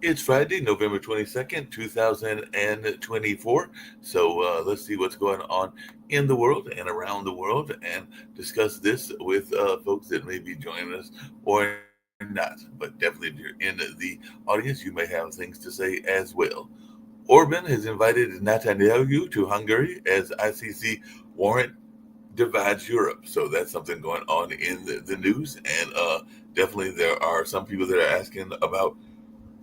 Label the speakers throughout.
Speaker 1: It's Friday, November 22nd, 2024. So let's see what's going on in the world and around the world and discuss this with folks that may be joining us or not. But definitely, if you're in the audience, you may have things to say as well. Orban has invited Netanyahu to Hungary as ICC warrant divides Europe. So that's something going on in the news. And definitely, there are some people that are asking about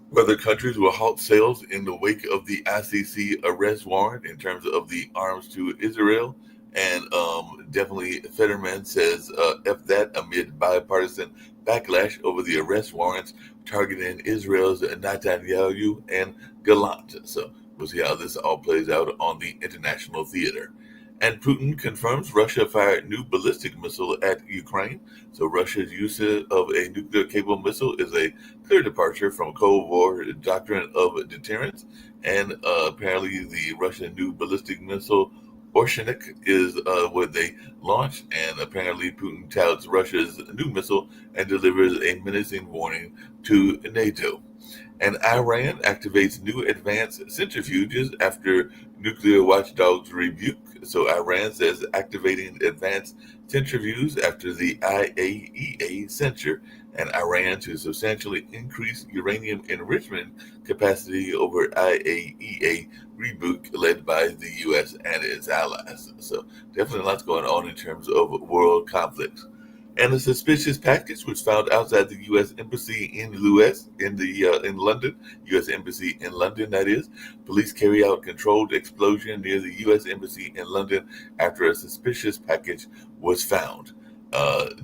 Speaker 1: whether countries will halt sales in the wake of the ICC arrest warrant in terms of the arms to Israel. And definitely, Fetterman says F that amid bipartisan backlash over the arrest warrants targeting Israel's Netanyahu and Gallant. So we'll see how this all plays out on the international theater. And Putin confirms Russia fired new ballistic missile at Ukraine. So Russia's use of a nuclear capable missile is a clear departure from Cold War doctrine of deterrence. And apparently, the Russian new ballistic missile Orshenik is what they launched. And apparently, Putin touts Russia's new missile and delivers a menacing warning to NATO. And Iran activates new advanced centrifuges after nuclear watchdogs rebuke. So Iran says activating advanced centrifuges after the IAEA censure and Iran to substantially increase uranium enrichment capacity over IAEA rebuke led by the U.S. and its allies. So definitely lots going on in terms of world conflicts. And a suspicious package was found outside the U.S. embassy in in London, U.S. embassy in London. That is, police carry out controlled explosion near the U.S. embassy in London after a suspicious package was found.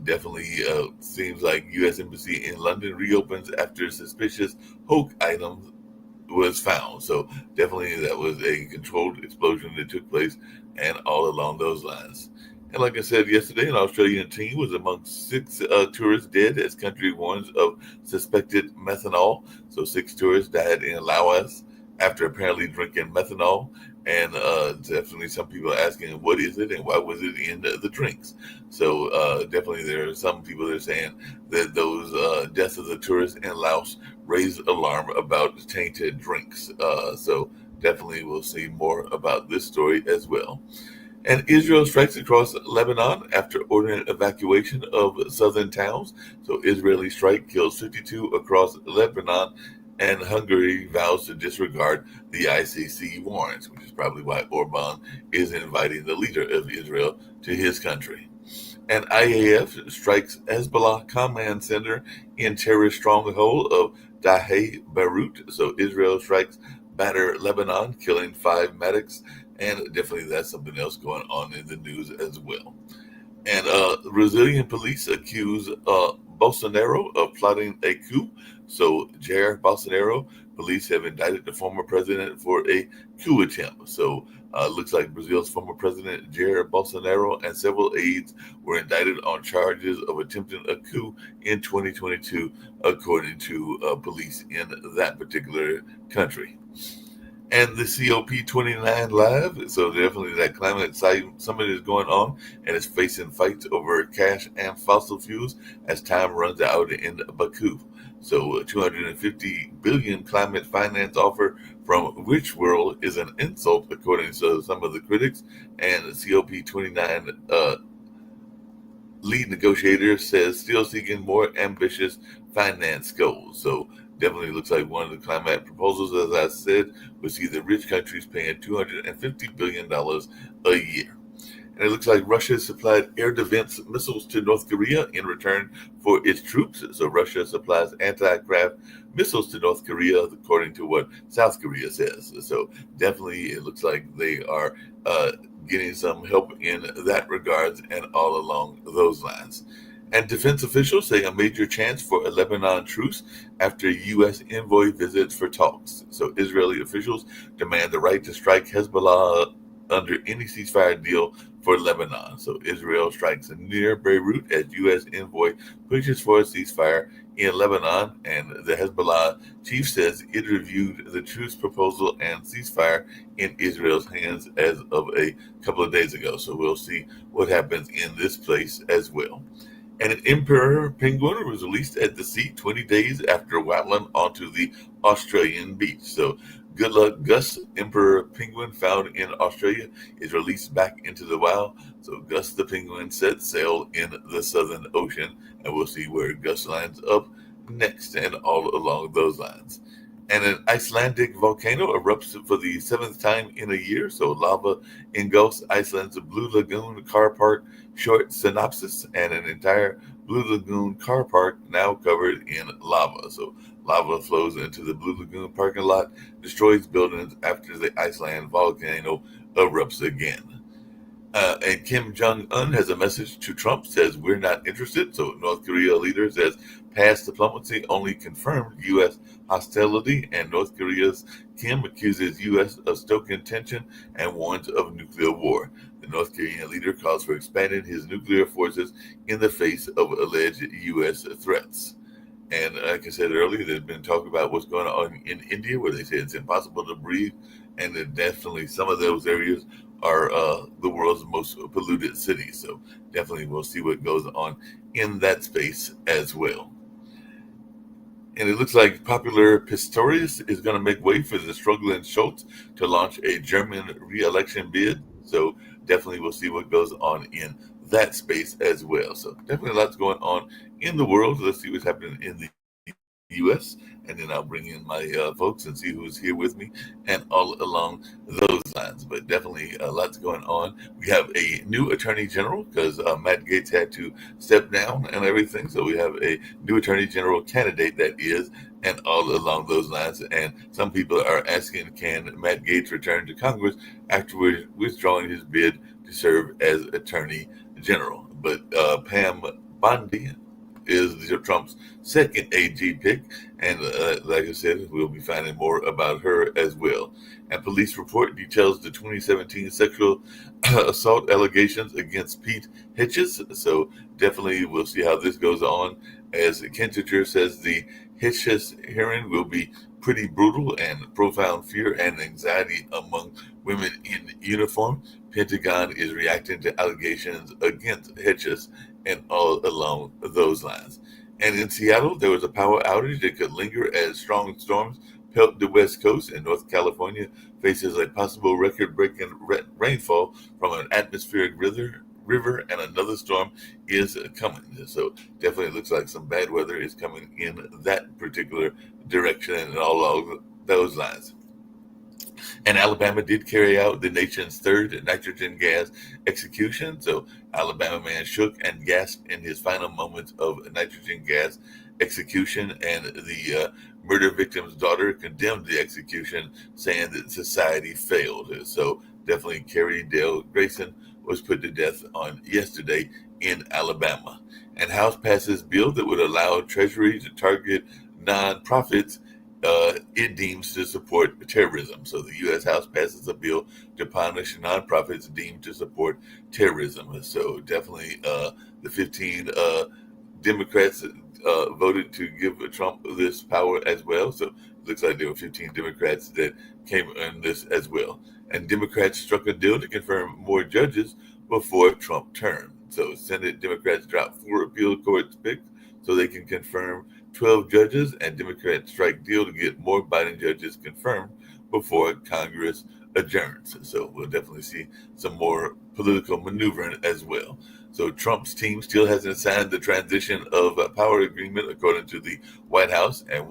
Speaker 1: Definitely seems like U.S. embassy in London reopens after suspicious Hulk item was found. So definitely that was a controlled explosion that took place, and all along those lines. And like I said yesterday, an Australian teen was among six tourists dead as country warns of suspected methanol. So 6 tourists died in Laos after apparently drinking methanol. And definitely some people are asking, what is it and why was it in the drinks? So definitely there are some people that are saying that those deaths of the tourists in Laos raise alarm about tainted drinks. So definitely we'll see more about this story as well. And Israel strikes across Lebanon after ordering evacuation of southern towns. So Israeli strike kills 52 across Lebanon, and Hungary vows to disregard the ICC warrants, which is probably why Orban is inviting the leader of Israel to his country. And IAF strikes Hezbollah command center in terrorist stronghold of Dahe Beirut. So Israel strikes batter Lebanon, killing 5 medics. And definitely that's something else going on in the news as well. And Brazilian police accuse Bolsonaro of plotting a coup. So Jair Bolsonaro, police have indicted the former president for a coup attempt. So looks like Brazil's former president Jair Bolsonaro and several aides were indicted on charges of attempting a coup in 2022, according to police in that particular country. And the COP29 live. So definitely that climate summit is going on and it's facing fights over cash and fossil fuels as time runs out in Baku. So 250 billion climate finance offer from Rich World is an insult, according to some of the critics. And the COP29 lead negotiator says still seeking more ambitious finance goals. So definitely looks like one of the climate proposals, as I said, would see the rich countries paying $250 billion a year. And it looks like Russia supplied air defense missiles to North Korea in return for its troops. So Russia supplies anti-craft missiles to North Korea, according to what South Korea says. So definitely, it looks like they are uh, getting some help in that regards and all along those lines. And defense officials say a major chance for a Lebanon truce after U.S. envoy visits for talks. So Israeli officials demand the right to strike Hezbollah under any ceasefire deal for Lebanon. So Israel strikes near Beirut as U.S. envoy pushes for a ceasefire in Lebanon, and the Hezbollah chief says it reviewed the truce proposal and ceasefire in Israel's hands as of a couple of days ago. So we'll see what happens in this place as well. And an emperor penguin was released at the sea 20 days after waddling onto the Australian beach. So good luck, Gus. Emperor penguin found in Australia is released back into the wild. So Gus the penguin set sail in the Southern Ocean, and we'll see where Gus lands up next and all along those lines. And an Icelandic volcano erupts for the seventh time in a year. So lava engulfs Iceland's Blue Lagoon car park. Short synopsis: and an entire Blue Lagoon car park now covered in lava. So lava flows into the Blue Lagoon parking lot, destroys buildings after the Iceland volcano erupts again. And Kim Jong Un has a message to Trump, says we're not interested. So North Korea leader says past diplomacy only confirmed U.S. hostility, and North Korea's Kim accuses U.S. of stoking tension and warns of nuclear war. The North Korean leader calls for expanding his nuclear forces in the face of alleged U.S. threats. And like I said earlier, there's been talk about what's going on in India, where they say it's impossible to breathe, and that definitely some of those areas are the world's most polluted cities. So definitely we'll see what goes on in that space as well. And it looks like popular Pistorius is going to make way for the struggling Schultz to launch a German re-election bid. So definitely we'll see what goes on in that space as well. So definitely lots going on in the world. Let's see what's happening in the U.S. and then I'll bring in my folks and see who's here with me and all along those lines. But definitely lots going on. We have a new attorney general because Matt Gaetz had to step down and everything. So we have a new attorney general candidate that is, and all along those lines. And some people are asking, can Matt Gaetz return to Congress after withdrawing his bid to serve as attorney general? But Pam Bondi is Trump's second AG pick. And like I said, we'll be finding more about her as well. And police report details the 2017 sexual assault allegations against Pete Hitchens. So definitely we'll see how this goes on. As Kinsinger says, the Hitchens hearing will be pretty brutal and profound fear and anxiety among women in uniform. Pentagon is reacting to allegations against Hitchens and all along those lines. And in Seattle, there was a power outage that could linger as strong storms pelt the West Coast, and North California faces a possible record-breaking rainfall from an atmospheric river, and another storm is coming. So definitely looks like some bad weather is coming in that particular direction and all along those lines. And Alabama did carry out the nation's third nitrogen gas execution. So Alabama man shook and gasped in his final moments of nitrogen gas execution, and the murder victim's daughter condemned the execution, saying that society failed. So definitely Carrie Dale Grayson was put to death on yesterday in Alabama. And House passes bill that would allow Treasury to target nonprofits it deems to support terrorism. So the U.S. House passes a bill to punish nonprofits deemed to support terrorism. So definitely the 15 Democrats voted to give Trump this power as well. So it looks like there were 15 Democrats that came in this as well. And Democrats struck a deal to confirm more judges before Trump term. So Senate Democrats dropped 4 appeal courts picks so they can confirm 12 judges, and Democrats strike deal to get more Biden judges confirmed before Congress adjourns. So we'll definitely see some more political maneuvering as well. So Trump's team still hasn't signed the transition of power agreement, according to the White House. And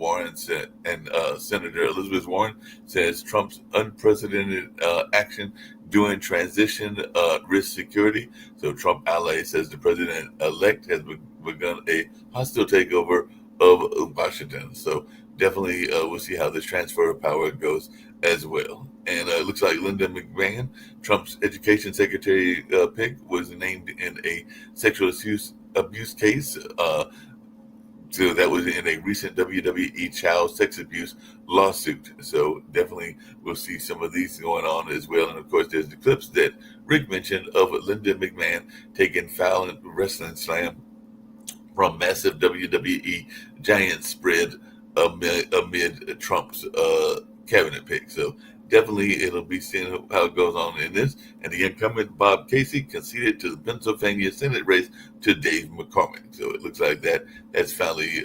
Speaker 1: Senator Elizabeth Warren says Trump's unprecedented action doing transition risk security. So Trump ally says the president-elect has begun a hostile takeover of Washington. So definitely we'll see how this transfer of power goes as well. And it looks like Linda McMahon, Trump's education secretary pick, was named in a sexual abuse case. So that was in a recent WWE child sex abuse lawsuit. So definitely we'll see some of these going on as well. And of course, there's the clips that Rick mentioned of Linda McMahon taking foul in wrestling slam from massive WWE giant spread amid Trump's cabinet pick. So definitely it'll be seeing how it goes on in this. And the incumbent Bob Casey conceded to the Pennsylvania Senate race to Dave McCormick. So it looks like that's finally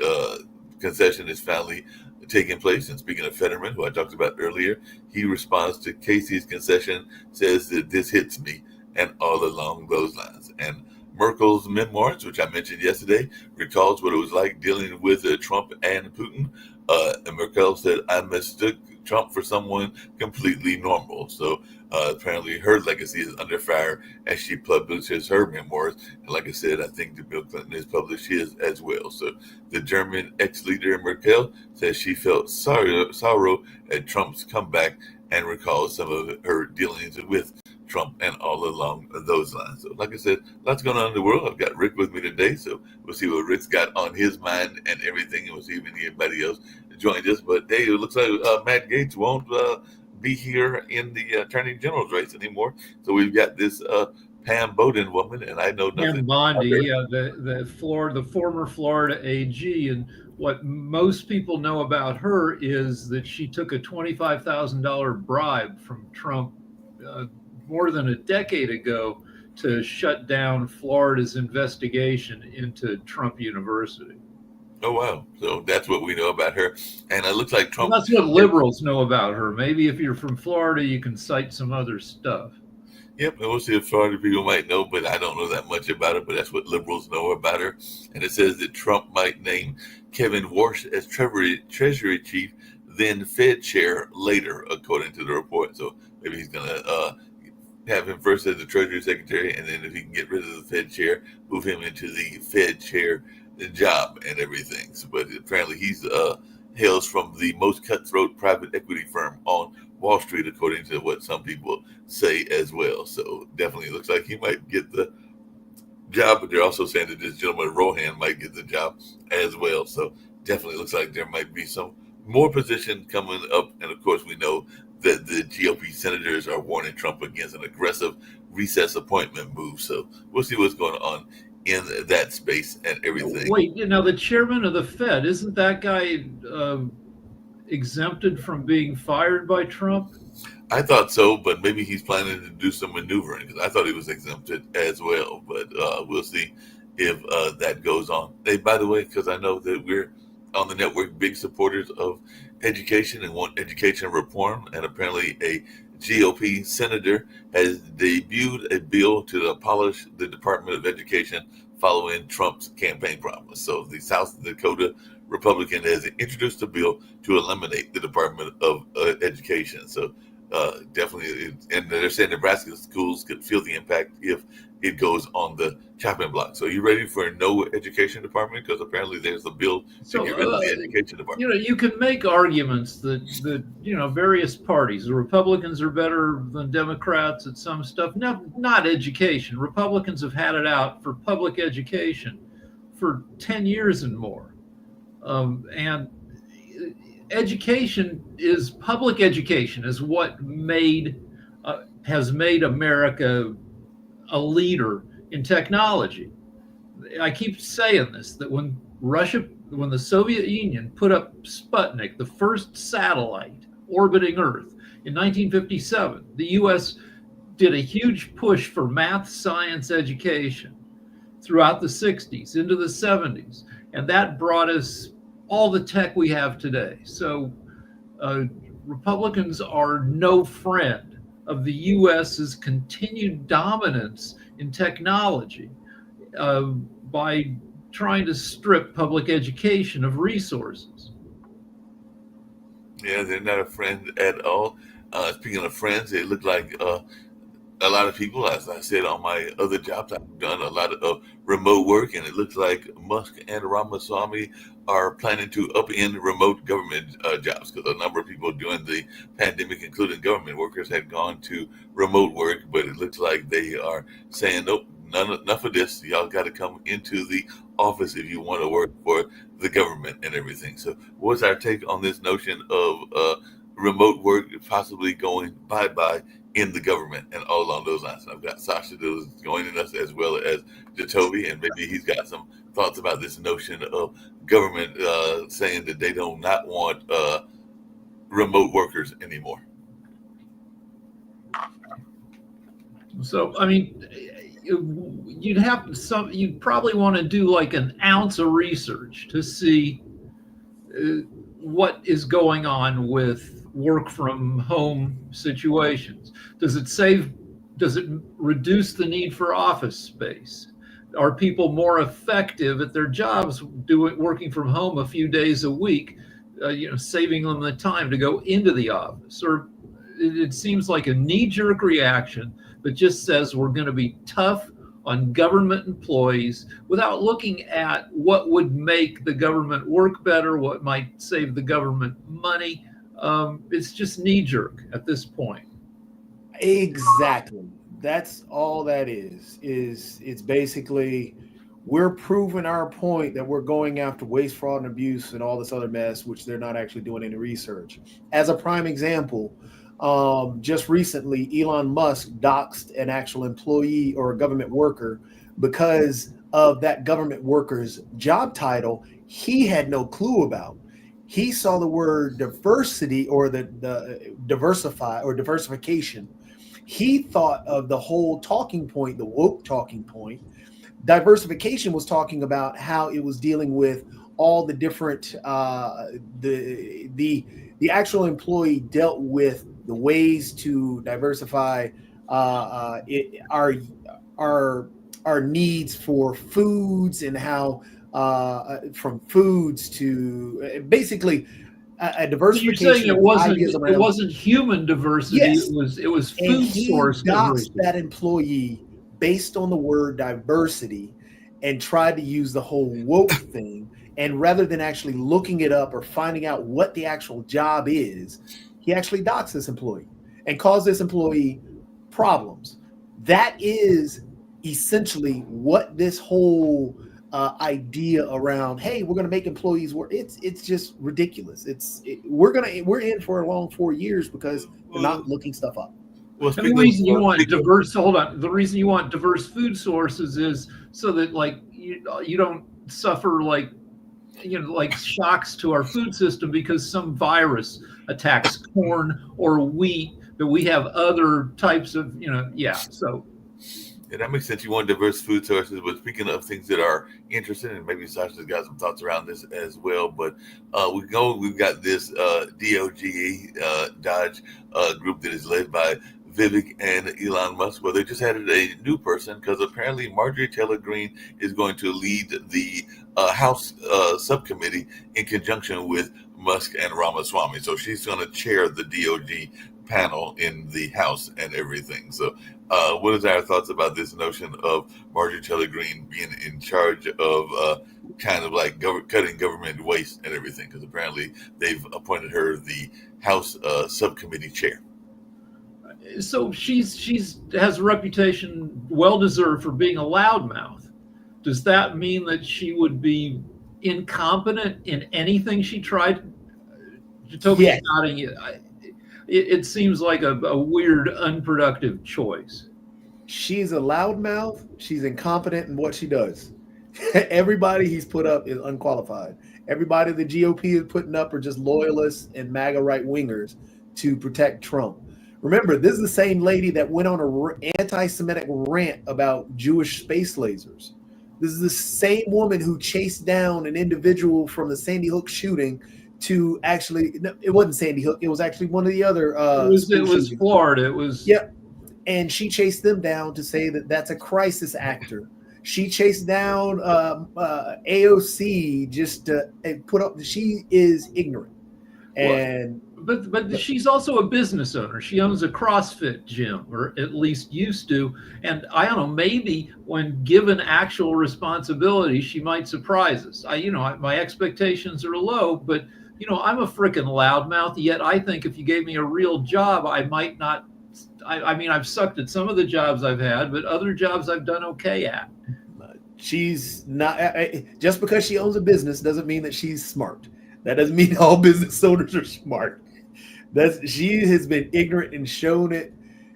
Speaker 1: concession is finally taking place. And speaking of Fetterman, who I talked about earlier, he responds to Casey's concession, says that this hits me, and all along those lines. And Merkel's memoirs, which I mentioned yesterday, recalls what it was like dealing with Trump and Putin. And Merkel said, I mistook Trump for someone completely normal. So apparently her legacy is under fire as she publishes her memoirs. And like I said, I think that Bill Clinton has published his as well. So the German ex-leader Merkel says she felt sorrow at Trump's comeback and recalls some of her dealings with Trump and all along those lines. So like I said, lots going on in the world. I've got Rick with me today, so we'll see what Rick's got on his mind and everything, and we'll see if anybody else joins us. But hey, it looks like Matt Gaetz won't be here in the Attorney General's race anymore. So we've got this Pam Boden woman, and I know nothing.
Speaker 2: Pam Bondi, the former Florida AG, and what most people know about her is that she took a $25,000 bribe from Trump more than a decade ago to shut down Florida's investigation into Trump University.
Speaker 1: Oh, wow. So that's what we know about her. And it looks like Trump.
Speaker 2: Well, that's what liberals know about her. Maybe if you're from Florida, you can cite some other stuff.
Speaker 1: Yep, and we'll see if Florida people might know, but I don't know that much about it. But that's what liberals know about her. And it says that Trump might name Kevin Warsh as Treasury Chief, then Fed Chair later, according to the report. So maybe he's going to have him first as the Treasury Secretary, and then if he can get rid of the Fed Chair, move him into the Fed Chair job and everything. So, but apparently he's hails from the most cutthroat private equity firm on Wall Street, according to what some people say as well. So definitely looks like he might get the job, but they're also saying that this gentleman Rohan might get the job as well. So definitely looks like there might be some more positions coming up. And of course, we know that the GOP senators are warning Trump against an aggressive recess appointment move. So we'll see what's going on in that space and everything.
Speaker 2: Wait, the chairman of the Fed, isn't that guy exempted from being fired by Trump?
Speaker 1: I thought so, but maybe he's planning to do some maneuvering, because I thought he was exempted as well. But we'll see if that goes on. Hey, by the way, because I know that we're on the network big supporters of education and want education reform, and apparently a GOP senator has debuted a bill to abolish the Department of Education following Trump's campaign promise. So the South Dakota Republican has introduced a bill to eliminate the Department of Education. So definitely, and they're saying Nebraska schools could feel the impact if it goes on the chopping block. So you ready for a no education department? Because apparently there's a bill to get rid of the education department.
Speaker 2: You can make arguments that various parties, the Republicans are better than Democrats at some stuff. No, not education. Republicans have had it out for public education for 10 years and more. And public education is what has made America a leader in technology. I keep saying this, that when the Soviet Union put up Sputnik, the first satellite orbiting Earth in 1957, the US did a huge push for math, science education throughout the 60s into the 70s. And that brought us all the tech we have today. So Republicans are no friend of the US's continued dominance in technology. by trying to strip public education of resources.
Speaker 1: Yeah, they're not a friend at all. Speaking of friends, it looked like a lot of people, as I said on my other jobs, I've done a lot of remote work, and it looks like Musk and Ramaswamy are planning to upend remote government jobs because a number of people during the pandemic, including government workers, had gone to remote work, but it looks like they are saying, nope, enough of this. Y'all got to come into the office if you want to work for the government and everything. So, what's our take on this notion of remote work possibly going bye-bye in the government and all along those lines? I've got Sasha that was joining us as well as Jacoby, and maybe he's got some thoughts about this notion of government saying that they do not want remote workers anymore.
Speaker 2: So, I mean, you'd probably want to do like an ounce of research to see what is going on with work from home situations. Does it reduce the need for office space? Are people more effective at their jobs working from home a few days a week, saving them the time to go into the office? Or it seems like a knee-jerk reaction that just says we're going to be tough on government employees without looking at what would make the government work better, what might save the government money. It's just knee-jerk at this point.
Speaker 3: Exactly. That's all that is. It's basically we're proving our point that we're going after waste, fraud, and abuse and all this other mess, which they're not actually doing any research. As a prime example, just recently, Elon Musk doxed an actual employee or a government worker because of that government worker's job title he had no clue about. He saw the word diversity or the diversify or diversification. He thought of the whole talking point, the woke talking point. Diversification was talking about how it was dealing with all the different the actual employee dealt with the ways to diversify our needs for foods and how from foods to basically a diversification.
Speaker 2: You're saying it wasn't human diversity.
Speaker 3: Yes.
Speaker 2: It was food source diversity.
Speaker 3: That employee based on the word diversity and tried to use the whole woke thing. And rather than actually looking it up or finding out what the actual job is, he actually doxed this employee and caused this employee problems. That is essentially what this whole idea around, hey, we're going to make employees work. It's just ridiculous. We're in for a long 4 years because they're not looking stuff up.
Speaker 2: Well, the reason you want diverse food sources is so that like you don't suffer like shocks to our food system because some virus attacks corn or wheat, that we have other types of, so.
Speaker 1: Yeah, that makes sense. You want diverse food sources, but speaking of things that are interesting, and maybe Sasha's got some thoughts around this as well, but we've got this DOGE, Dodge group that is led by Vivek and Elon Musk. Well, they just added a new person because apparently Marjorie Taylor Greene is going to lead the House subcommittee in conjunction with Musk and Ramaswamy. So she's going to chair the DOG panel in the House and everything. So what is our thoughts about this notion of Marjorie Taylor Greene being in charge of kind of like cutting government waste and everything? Because apparently they've appointed her the House subcommittee chair.
Speaker 2: So she's has a reputation well deserved for being a loudmouth. Does that mean that she would be incompetent in anything she tried? Jacoby's nodding. It seems like a weird, unproductive choice.
Speaker 3: She's a loudmouth. She's incompetent in what she does. Everybody he's put up is unqualified. Everybody the GOP is putting up are just loyalists and MAGA right-wingers to protect Trump. Remember, this is the same lady that went on an anti-Semitic rant about Jewish space lasers. This is the same woman who chased down an individual from the Sandy Hook shooting to actually, no, it wasn't Sandy Hook. It was actually one of the other.
Speaker 2: It was Florida. It was.
Speaker 3: Yep. And she chased them down to say that that's a crisis actor. She chased down AOC just to put up. She is ignorant, and
Speaker 2: but she's also a business owner. She owns a CrossFit gym, or at least used to. And I don't know, maybe when given actual responsibility, she might surprise us. My expectations are low, but I'm a freaking loudmouth. Yet I think if you gave me a real job, I might not. I mean, I've sucked at some of the jobs I've had, but other jobs I've done okay at.
Speaker 3: She's not, just because she owns a business doesn't mean that she's smart. That doesn't mean all business owners are smart. She has been ignorant and shown it.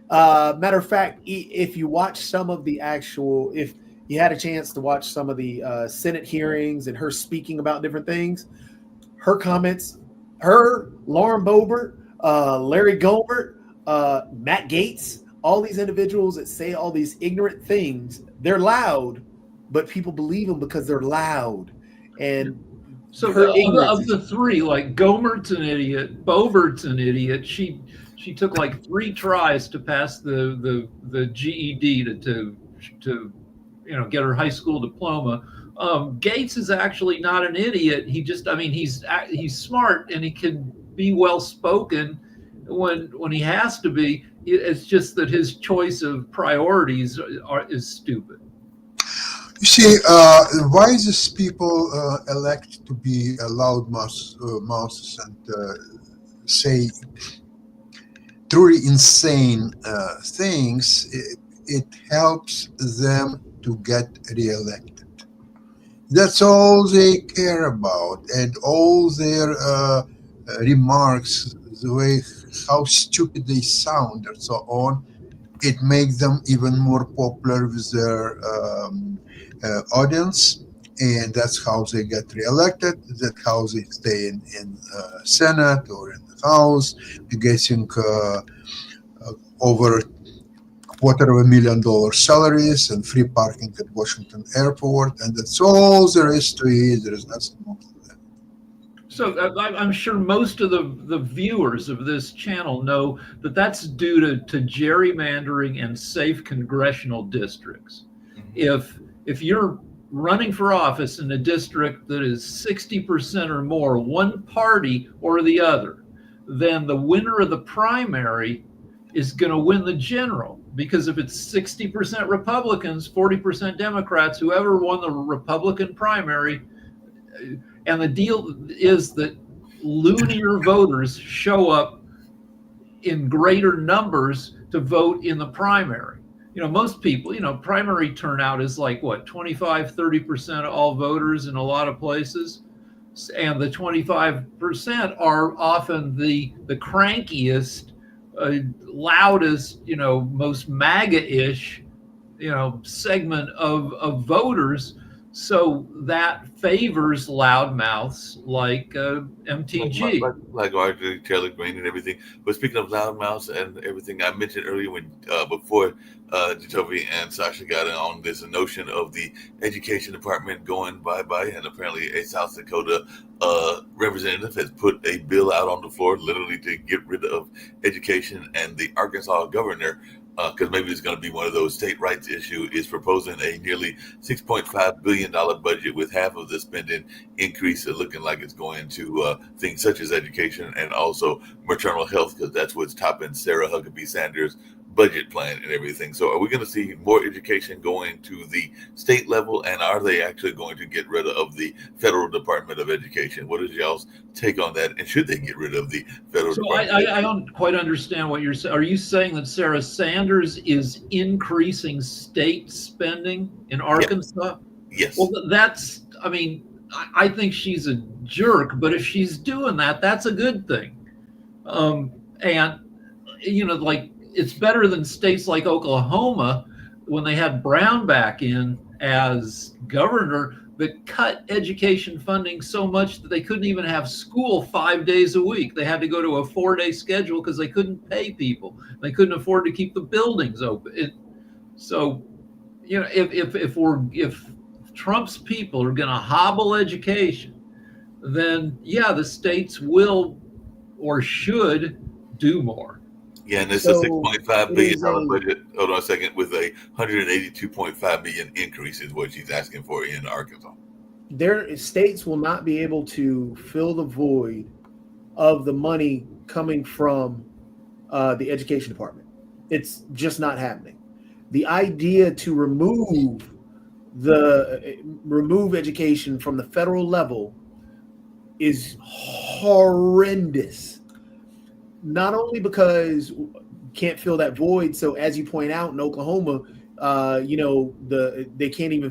Speaker 3: Matter of fact, if you watch some of the if you had a chance to watch some of the Senate hearings and her speaking about different things, her comments, Lauren Boebert, Larry Gohmert, Matt Gaetz, all these individuals that say all these ignorant things, they're loud, but people believe them because they're loud. And
Speaker 2: so of the three, like Gohmert's an idiot, Boebert's an idiot. She took like 3 tries to pass the GED to get her high school diploma. Gaetz is actually not an idiot. He's smart and he can be well spoken when he has to be. It's just that his choice of priorities is stupid.
Speaker 4: You see, wisest people elect to be loud mouths and say truly insane things. It helps them to get reelected. That's all they care about, and all their remarks, the way how stupid they sound and so on, it makes them even more popular with their audience, and that's how they get reelected. That's how they stay in Senate or in the House, getting over $250,000 salaries and free parking at Washington Airport, and that's all there is to it. There is nothing more to that.
Speaker 2: So I'm sure most of the viewers of this channel know that that's due to gerrymandering and safe congressional districts. Mm-hmm. If you're running for office in a district that is 60% or more, one party or the other, then the winner of the primary is going to win the general. Because if it's 60% Republicans, 40% Democrats, whoever won the Republican primary, and the deal is that loonier voters show up in greater numbers to vote in the primary. Most people, primary turnout is like what, 25-30% of all voters in a lot of places. And the 25% are often the crankiest, loudest, most MAGA-ish, segment of voters. So that favors loudmouths like MTG.
Speaker 1: Like Marjorie Taylor Greene and everything. But speaking of loudmouths and everything, I mentioned earlier before Jacoby and Sasha got on this notion of the education department going bye-bye, and apparently a South Dakota representative has put a bill out on the floor literally to get rid of education, and the Arkansas governor, because maybe it's going to be one of those state rights issue, is proposing a nearly $6.5 billion budget, with half of the spending increase looking like it's going to things such as education and also maternal health, because that's what's topping Sarah Huckabee Sanders' budget plan and everything. So are we going to see more education going to the state level, and are they actually going to get rid of the federal Department of Education? What is y'all's take on that, and should they get rid of the federal Department?
Speaker 2: I don't quite understand what you're saying. Are you saying that Sarah Sanders is increasing state spending in Arkansas?
Speaker 1: Yes.
Speaker 2: Well, I think she's a jerk, but if she's doing that, that's a good thing. It's better than states like Oklahoma, when they had Brown back in as governor, that cut education funding so much that they couldn't even have school 5 days a week. They had to go to a 4-day schedule because they couldn't pay people. They couldn't afford to keep the buildings open. If Trump's people are going to hobble education, then yeah, the states will or should do more.
Speaker 1: Yeah, and it's a
Speaker 3: So
Speaker 1: $6.5
Speaker 3: it
Speaker 1: billion
Speaker 3: is
Speaker 1: dollar
Speaker 3: a
Speaker 1: budget. Hold on a second, with a $182.5 million increase is what she's asking for in Arkansas.
Speaker 3: their states will not be able to fill the void of the money coming from the education department. It's just not happening. The idea to remove education from the federal level is horrendous. Not only because you can't fill that void, so as you point out in Oklahoma, they can't even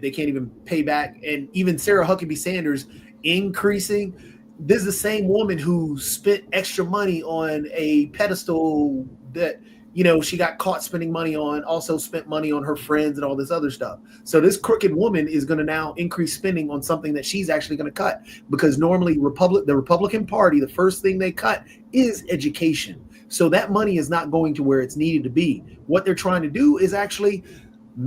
Speaker 3: they can't even pay back, and even Sarah Huckabee Sanders increasing. This is the same woman who spent extra money on a pedestal that she got caught spending money on, also spent money on her friends and all this other stuff. So this crooked woman is going to now increase spending on something that she's actually going to cut, because normally the Republican Party, the first thing they cut is education. So that money is not going to where it's needed to be. What they're trying to do is actually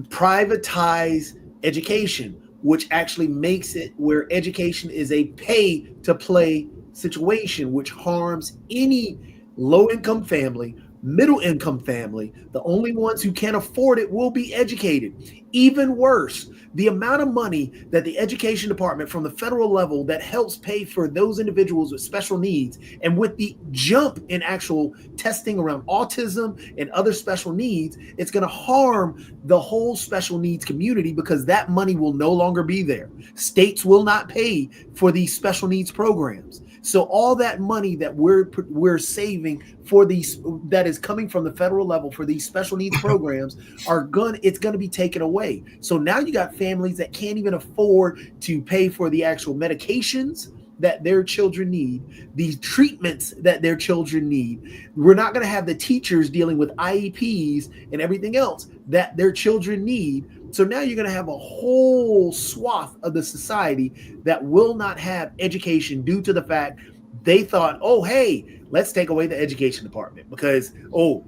Speaker 3: privatize education, which actually makes it where education is a pay to play situation, which harms any low-income family, middle-income family. The only ones who can't afford it will be educated. Even worse, the amount of money that the education department from the federal level that helps pay for those individuals with special needs, and with the jump in actual testing around autism and other special needs, it's going to harm the whole special needs community, because that money will no longer be there. States will not pay for these special needs programs. So all that money that we're saving for these, that is coming from the federal level for these special needs programs, it's going to be taken away. So now you got families that can't even afford to pay for the actual medications that their children need, the treatments that their children need. We're not going to have the teachers dealing with IEPs and everything else that their children need. So now you're going to have a whole swath of the society that will not have education due to the fact they thought, oh, hey, let's take away the education department because,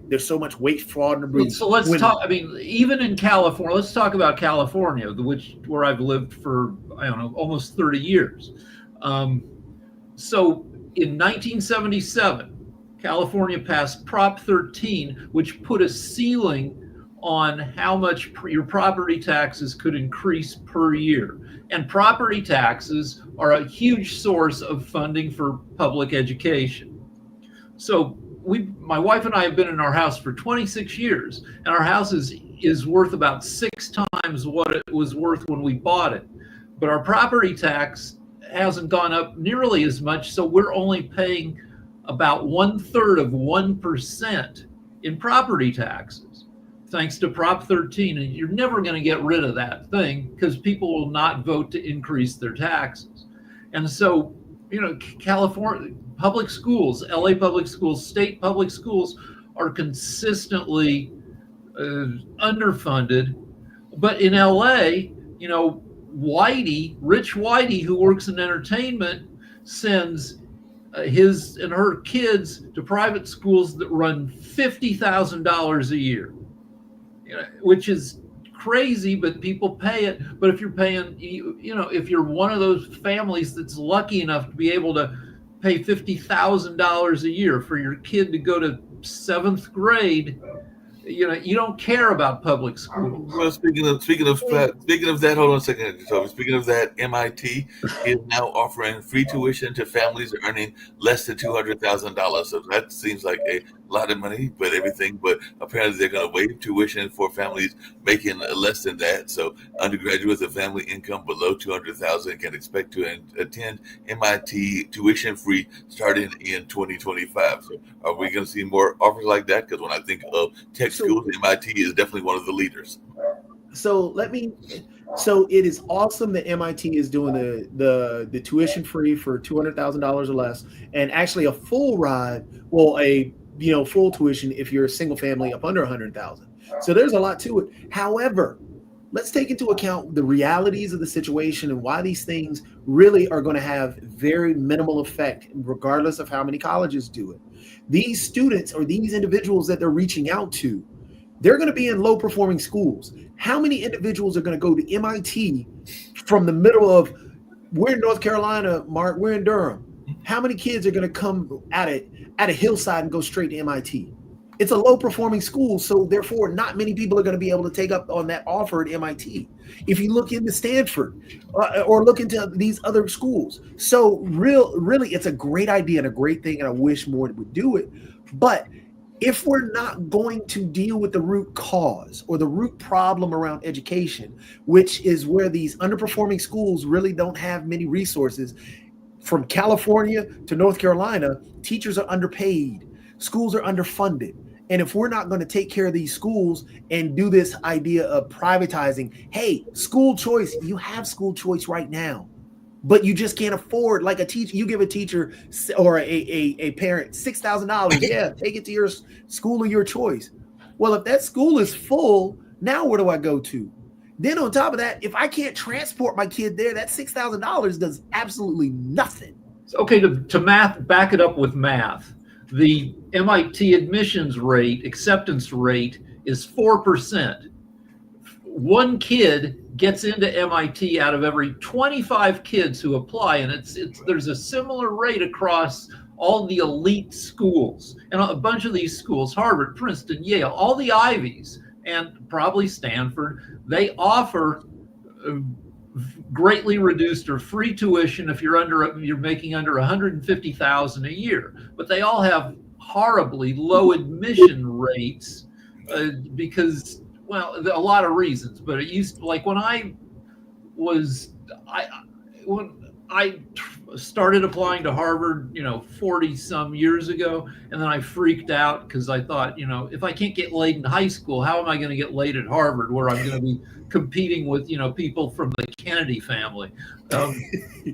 Speaker 3: there's so much waste, fraud, and abuse.
Speaker 2: So let's talk. I mean, even in California, let's talk about California, where I've lived for, I don't know, almost 30 years. So in 1977, California passed Prop 13, which put a ceiling on how much your property taxes could increase per year. And property taxes are a huge source of funding for public education. So my wife and I have been in our house for 26 years, and our house is worth about 6 times what it was worth when we bought it. But our property tax hasn't gone up nearly as much, so we're only paying about 1/3 of 1% in property taxes, thanks to Prop 13. And you're never going to get rid of that thing because people will not vote to increase their taxes. And so, California public schools, LA public schools, state public schools are consistently underfunded. But in LA, Rich Whitey, who works in entertainment, sends his and her kids to private schools that run $50,000 a year, which is crazy, but people pay it. But if you're paying, if you're one of those families that's lucky enough to be able to pay $50,000 a year for your kid to go to 7th grade, you don't care about public schools.
Speaker 1: Well, speaking of that, hold on a second, Toby. Speaking of that, MIT is now offering free tuition to families earning less than $200,000. So that seems like a lot of money, but apparently they're going to waive tuition for families making less than that. So undergraduates with family income below $200,000 can expect to attend MIT tuition free starting in 2025. So are we going to see more offers like that? Because when I think of tech schools, MIT is definitely one of the leaders.
Speaker 3: So it is awesome that MIT is doing the tuition free for $200,000 or less, and actually a full ride, full tuition if you're a single family up under $100,000. So there's a lot to it. However, let's take into account the realities of the situation and why these things really are going to have very minimal effect, regardless of how many colleges do it. These students or these individuals that they're reaching out to, they're going to be in low performing schools. How many individuals are going to go to MIT from the middle of, we're in North Carolina, Mark, we're in Durham. How many kids are going to come at a hillside and go straight to MIT? It's a low performing school, so therefore not many people are going to be able to take up on that offer at MIT. If you look into Stanford or look into these other schools, so really it's a great idea and a great thing, and I wish more would do it. But if we're not going to deal with the root cause or the root problem around education, which is where these underperforming schools really don't have many resources, from California to North Carolina, teachers are underpaid, schools are underfunded. And if we're not going to take care of these schools and do this idea of privatizing, hey, school choice, you have school choice right now, but you just can't afford, like a teacher, you give a teacher or a parent $6,000. Yeah, take it to your school of your choice. Well, if that school is full, now where do I go to? Then on top of that, if I can't transport my kid there, that $6,000 does absolutely nothing.
Speaker 2: Okay, to math, back it up with math. The MIT admissions rate, acceptance rate is 4%. One kid gets into MIT out of every 25 kids who apply, and there's a similar rate across all the elite schools. And a bunch of these schools, Harvard, Princeton, Yale, all the Ivies, and probably Stanford, they offer greatly reduced or free tuition if you're making under $150,000 a year. But they all have horribly low admission rates because, well, a lot of reasons. But it used, like when I started applying to Harvard, 40 some years ago, and then I freaked out because I thought, if I can't get laid in high school, how am I going to get laid at Harvard, where I'm going to be competing with, people from the Kennedy family?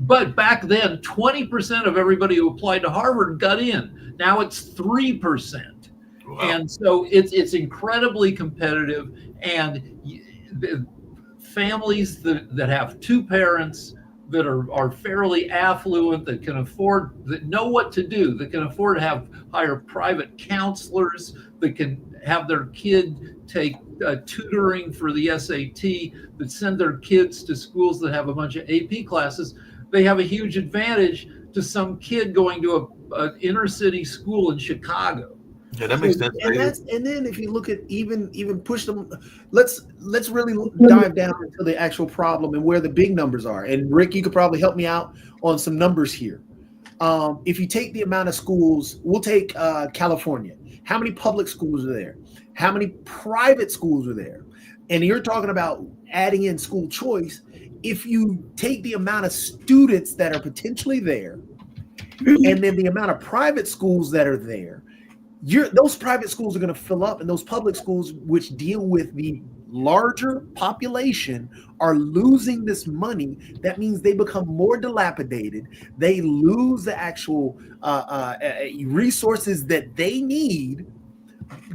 Speaker 2: But back then, 20% of everybody who applied to Harvard got in. Now it's 3%. Wow. And so it's incredibly competitive, and families that have two parents that are fairly affluent, that can afford, that know what to do, that can afford to hire private counselors, that can have their kid take tutoring for the SAT, that send their kids to schools that have a bunch of AP classes. They have a huge advantage to some kid going to an inner city school in Chicago.
Speaker 1: Yeah, that makes sense.
Speaker 3: And then if you look at even push them, let's really dive down into the actual problem and where the big numbers are. And Rick, you could probably help me out on some numbers here. If you take the amount of schools, we'll take California. How many public schools are there? How many private schools are there? And you're talking about adding in school choice. If you take the amount of students that are potentially there, and then the amount of private schools that are there, those private schools are going to fill up, and those public schools, which deal with the larger population, are losing this money. That means they become more dilapidated. They lose the actual resources that they need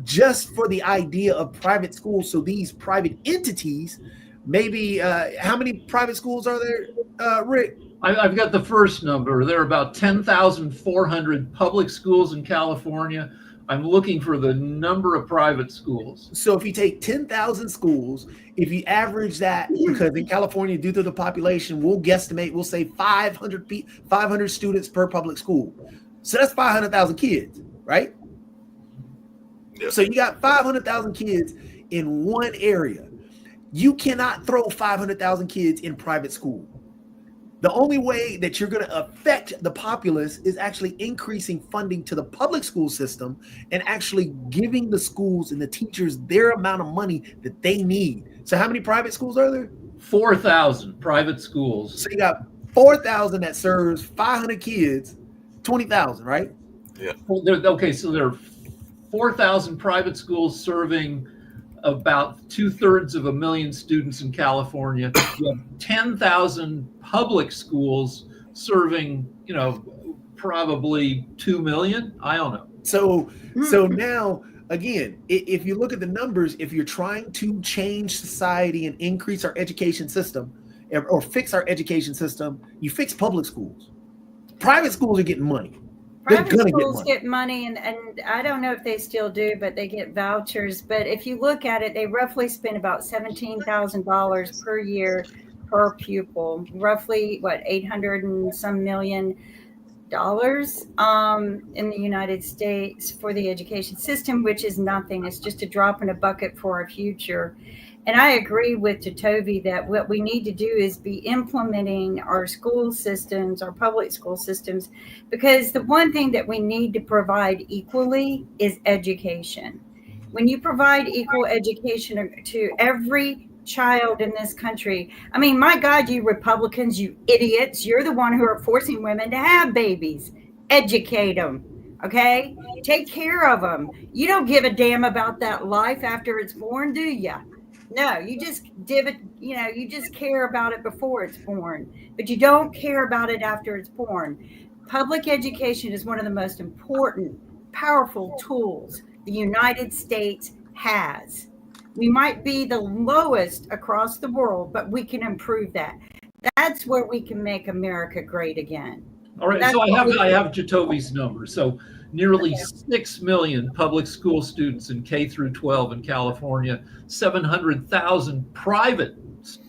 Speaker 3: just for the idea of private schools. So these private entities, maybe how many private schools are there, Rick?
Speaker 2: I've got the first number. There are about 10,400 public schools in California. I'm looking for the number of private schools.
Speaker 3: So if you take 10,000 schools, if you average that, because in California, due to the population, we'll say 500 students per public school. So that's 500,000 kids, right? Yep. So you got 500,000 kids in one area. You cannot throw 500,000 kids in private school. The only way that you're going to affect the populace is actually increasing funding to the public school system and actually giving the schools and the teachers their amount of money that they need. So how many private schools are there?
Speaker 2: 4,000 private schools.
Speaker 3: So you got 4,000 that serves 500 kids, 20,000, right?
Speaker 1: Yeah.
Speaker 2: Well, so there are 4,000 private schools serving about 2/3 students in California. You have 10,000 public schools serving, probably 2 million. I don't know.
Speaker 3: So now, again, if you look at the numbers, if you're trying to change society and increase our education system or fix our education system, you fix public schools. Private schools are getting money.
Speaker 5: Private schools get money, and I don't know if they still do, but they get vouchers. But if you look at it, they roughly spend about $17,000 per year per pupil, roughly 800 and some million. in the United States for the education system, which is nothing. It's just a drop in a bucket for our future. And I agree with Totovi that what we need to do is be implementing our school systems, our public school systems, because the one thing that we need to provide equally is education. When you provide equal education to every child in this country, I mean, my God, you Republicans, you idiots, you're the one who are forcing women to have babies. Educate them. Okay? Take care of them. You don't give a damn about that life after it's born, do you? No, you just you just care about it before it's born, but you don't care about it after it's born. Public education is one of the most important, powerful tools the United States has. We might be the lowest across the world, but we can improve that. That's where we can make America great again.
Speaker 2: All right,
Speaker 5: That's
Speaker 2: so I
Speaker 5: what we-
Speaker 2: have Jatovi's number. So nearly 6 million public school students in K through 12 in California, 700,000 private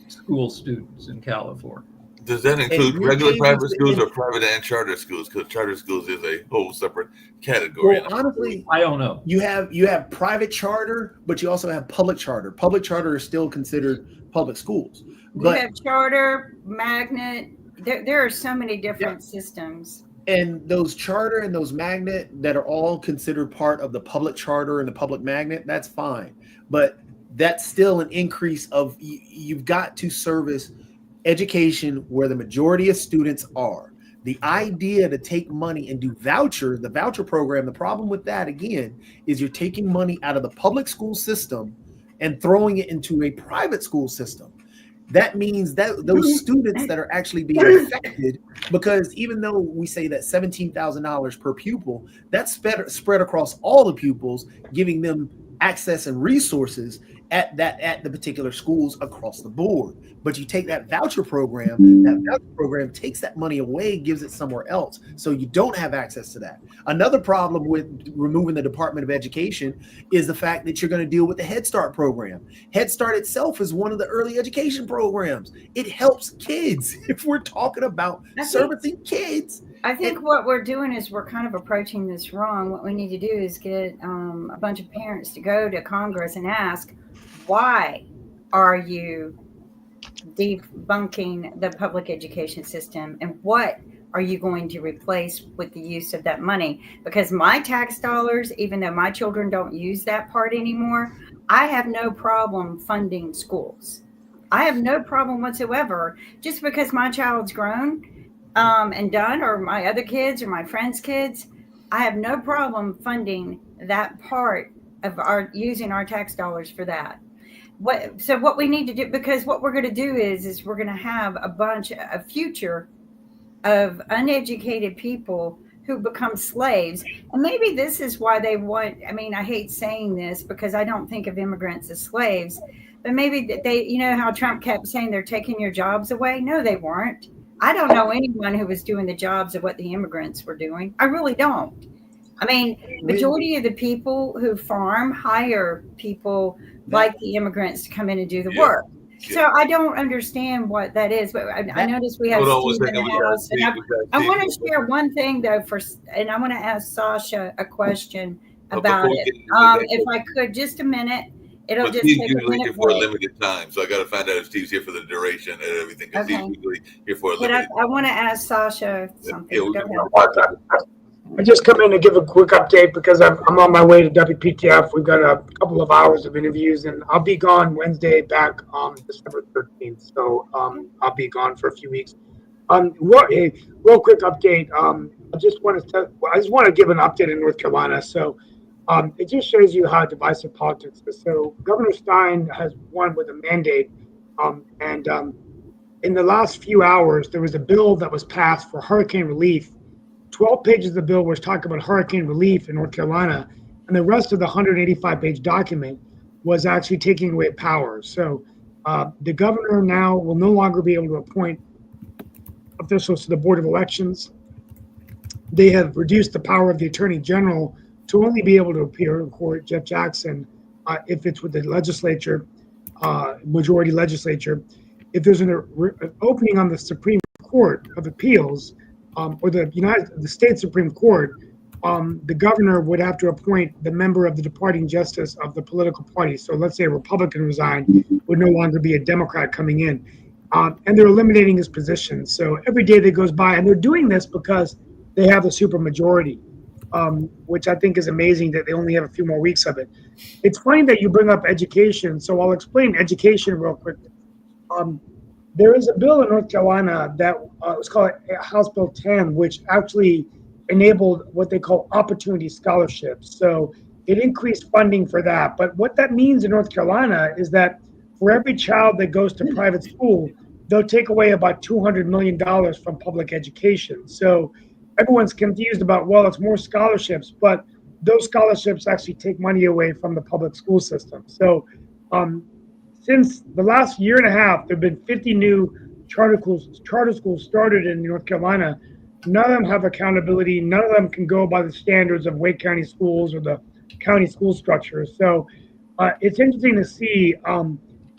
Speaker 2: school students in California.
Speaker 1: Does that include
Speaker 3: you're
Speaker 1: regular
Speaker 3: changing
Speaker 1: private
Speaker 3: the-
Speaker 1: schools or private and charter schools? Because charter schools is a whole separate category.
Speaker 3: Well, honestly,
Speaker 2: I don't know.
Speaker 3: you have private charter, but you also have public charter. Public charter is still considered public schools.
Speaker 5: We
Speaker 3: But
Speaker 5: have charter, magnet. There are so many different systems.
Speaker 3: and those charter and those magnet that are all considered part of the public charter and the public magnet, that's fine. But that's still an increase of you've got to service education where the majority of students are. The idea to take money and do the voucher program, the problem with that again is you're taking money out of the public school system and throwing it into a private school system. That means that those students that are actually being affected, because even though we say that $17,000 per pupil, that's spread across all the pupils, giving them access and resources at the particular schools across the board. But you take that voucher program takes that money away, gives it somewhere else, so you don't have access to that. Another problem with removing the Department of Education is the fact that you're going to deal with the Head Start program. Head Start itself is one of the early education programs. It helps kids. If we're talking about servicing kids,
Speaker 5: I think what we're doing is we're kind of approaching this wrong. What we need to do is get a bunch of parents to go to Congress and ask, why are you debunking the public education system, and what are you going to replace with the use of that money? Because my tax dollars, even though my children don't use that part anymore, I have no problem funding schools. I have no problem whatsoever. Just because my child's grown and done, or my other kids or my friends' kids, I have no problem funding that part of using our tax dollars for that. What we need to do, because what we're going to do is we're going to have a future of uneducated people who become slaves. And maybe this is why they want, I mean, I hate saying this because I don't think of immigrants as slaves, but maybe they, you know how Trump kept saying they're taking your jobs away? No, they weren't. I don't know anyone who was doing the jobs of what the immigrants were doing. I really don't. I mean, majority of the people who farm hire people like the immigrants to come in and do the work. So I don't understand what that is. But I noticed we have Steve in the house. And I want to share one thing though, and I want to ask Sasha a question about it. If I could, just a minute. It'll just
Speaker 1: Steve's
Speaker 5: take a
Speaker 1: usually
Speaker 5: minute.
Speaker 1: here for a limited time, so I got to find out if Steve's here for the duration and everything. Because
Speaker 5: Okay.
Speaker 1: Steve's usually here for a
Speaker 5: But
Speaker 1: limited
Speaker 5: I want to ask Sasha something.
Speaker 1: Yeah, we
Speaker 5: Go
Speaker 1: can-
Speaker 5: ahead.
Speaker 6: I just come in to give a quick update because I'm on my way to WPTF. We've got a couple of hours of interviews, and I'll be gone Wednesday, back on December 13th. So I'll be gone for a few weeks. Real quick update. I just want to give an update in North Carolina. So it just shows you how divisive politics is. So Governor Stein has won with a mandate, and in the last few hours, there was a bill that was passed for hurricane relief. 12 pages of the bill was talking about hurricane relief in North Carolina, and the rest of the 185-page document was actually taking away powers. So the governor now will no longer be able to appoint officials to the Board of Elections. They have reduced the power of the Attorney General to only be able to appear in court, Jeff Jackson, if it's with the legislature, majority legislature. If there's an opening on the Supreme Court of Appeals, or the state Supreme Court, the governor would have to appoint the member of the departing justice of the political party. So let's say a Republican resigned, would no longer be a Democrat coming in. And they're eliminating his position. So every day that goes by, and they're doing this because they have a supermajority, which I think is amazing that they only have a few more weeks of it. It's funny that you bring up education. So I'll explain education real quick. There is a bill in North Carolina that was called House Bill 10, which actually enabled what they call opportunity scholarships. So it increased funding for that. But what that means in North Carolina is that for every child that goes to private school, they'll take away about $200 million from public education. So everyone's confused about, well, it's more scholarships, but those scholarships actually take money away from the public school system. So since the last year and a half, there have been 50 new charter schools started in North Carolina. None of them have accountability. None of them can go by the standards of Wake County schools or the county school structure. So it's interesting to see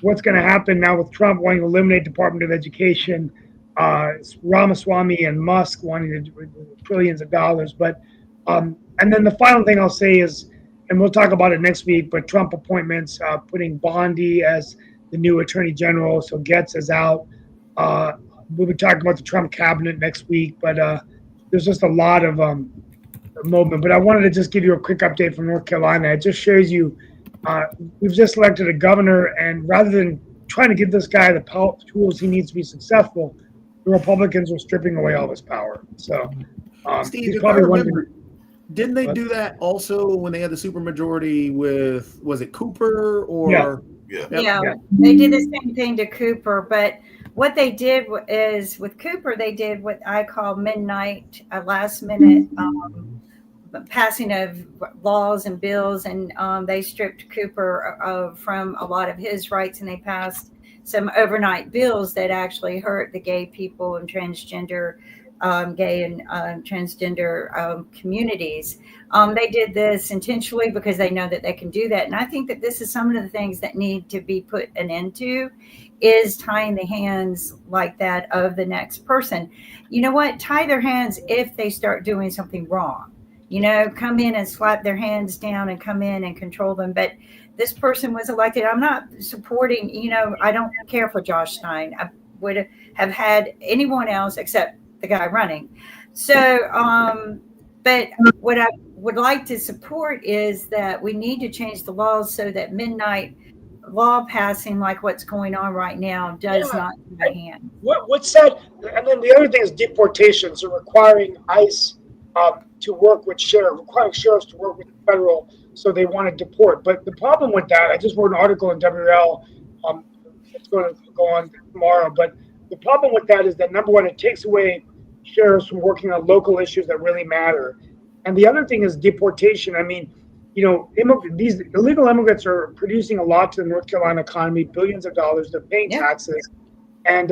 Speaker 6: what's going to happen now with Trump wanting to eliminate Department of Education, Ramaswamy and Musk wanting to trillions of dollars. But and then the final thing I'll say is, and we'll talk about it next week, but Trump appointments, putting Bondi as the new attorney general. So Getz is out. We'll be talking about the Trump cabinet next week, but there's just a lot of movement. But I wanted to just give you a quick update from North Carolina. It just shows you we've just elected a governor, and rather than trying to give this guy the tools he needs to be successful, the Republicans are stripping away all his power. So
Speaker 3: Steve, if I remember, didn't they do that also when they had the supermajority with, was it Cooper or?
Speaker 1: Yeah.
Speaker 5: Yeah, they did the same thing to Cooper, but what they did is with Cooper, they did what I call midnight, last minute passing of laws and bills, and they stripped Cooper from a lot of his rights, and they passed some overnight bills that actually hurt the gay people and transgender gay and transgender communities. They did this intentionally because they know that they can do that. And I think that this is some of the things that need to be put an end to, is tying the hands like that of the next person. You know what? Tie their hands if they start doing something wrong. Come in and slap their hands down and come in and control them. But this person was elected. I'm not supporting, I don't care for Josh Stein. I would have had anyone else except the guy running. So, but what I would like to support is that we need to change the laws so that midnight law passing, like what's going on right now, does not tie hands.
Speaker 6: What's said, and then the other thing is deportation. So requiring ICE to work with requiring sheriffs to work with the federal, so they want to deport. But the problem with that, I just wrote an article in WL. It's going to go on tomorrow. But the problem with that is that, number one, it takes away sheriffs from working on local issues that really matter. And the other thing is deportation. I mean, these illegal immigrants are producing a lot to the North Carolina economy, billions of dollars. They're paying taxes, and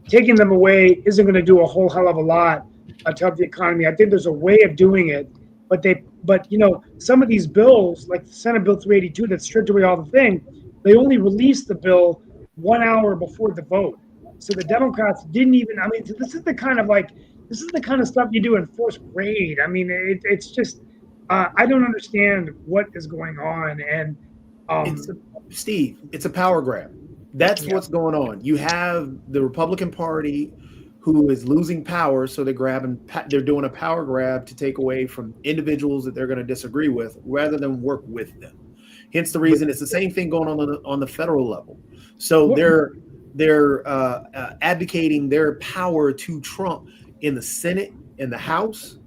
Speaker 6: taking them away isn't going to do a whole hell of a lot to help the economy. I think there's a way of doing it, but some of these bills, like Senate Bill 382, that stripped away all the thing, they only released the bill 1 hour before the vote. So the Democrats didn't even. I mean, this is the kind of stuff you do in fourth grade. I mean, it's just. I don't understand what is going on, and
Speaker 3: Steve, it's a power grab. That's what's going on. You have the Republican Party who is losing power, so they're doing a power grab to take away from individuals that they're going to disagree with, rather than work with them. Hence the reason it's the same thing going on the federal level. So they're advocating their power to Trump in the Senate, in the House.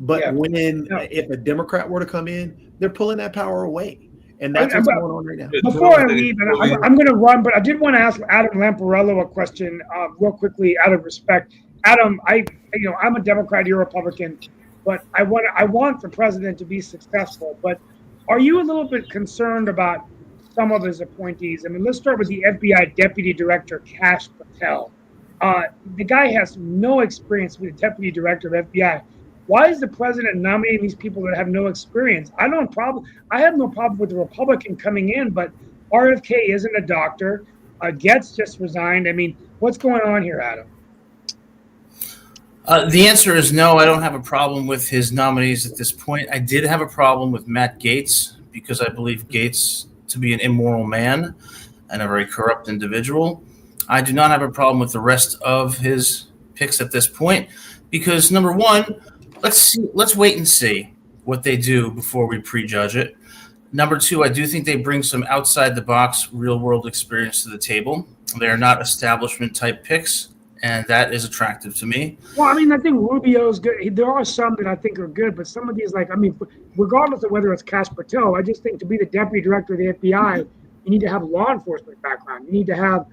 Speaker 3: But if a Democrat were to come in, they're pulling that power away. And that's what's going on right now.
Speaker 6: Before I leave, and I'm going to run, but I did want to ask Adam Lamparello a question real quickly, out of respect. Adam, I'm a Democrat, you're a Republican, but I want the president to be successful. But are you a little bit concerned about some of his appointees? I mean, let's start with the FBI Deputy Director, Kash Patel. The guy has no experience with the Deputy Director of FBI. Why is the president nominating these people that have no experience? I have no problem with the Republican coming in, but RFK isn't a doctor. Getz just resigned. I mean, what's going on here, Adam?
Speaker 7: The answer is no. I don't have a problem with his nominees at this point. I did have a problem with Matt Gaetz because I believe Gaetz to be an immoral man and a very corrupt individual. I do not have a problem with the rest of his picks at this point because, number one, let's wait and see what they do before we prejudge it. Number two, I do think they bring some outside the box real world experience to the table. They are not establishment type picks, and that is attractive to me.
Speaker 6: Well, I mean, I think Rubio's good. There are some that I think are good, but some of these, like, I mean, regardless of whether it's Cash Patel, I just think to be the deputy director of the FBI, you need to have a law enforcement background. You need to have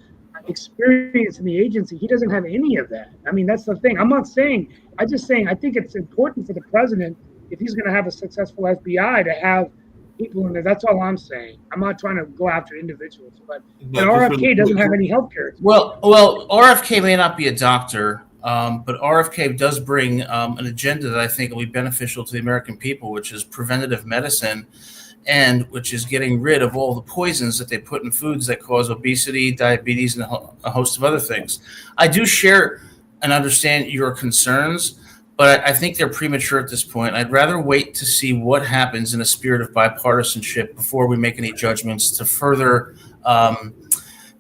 Speaker 6: experience in the agency. He doesn't have any of that. I mean, that's the thing. I'm just saying I think it's important for the president, if he's going to have a successful FBI, to have people in there. That's all I'm saying. I'm not trying to go after individuals, but RFK doesn't have any healthcare.
Speaker 7: Well, RFK may not be a doctor, but RFK does bring an agenda that I think will be beneficial to the American people, which is preventative medicine, and which is getting rid of all the poisons that they put in foods that cause obesity, diabetes, and a host of other things. I do share and understand your concerns, but I think they're premature at this point. I'd rather wait to see what happens in a spirit of bipartisanship before we make any judgments to further,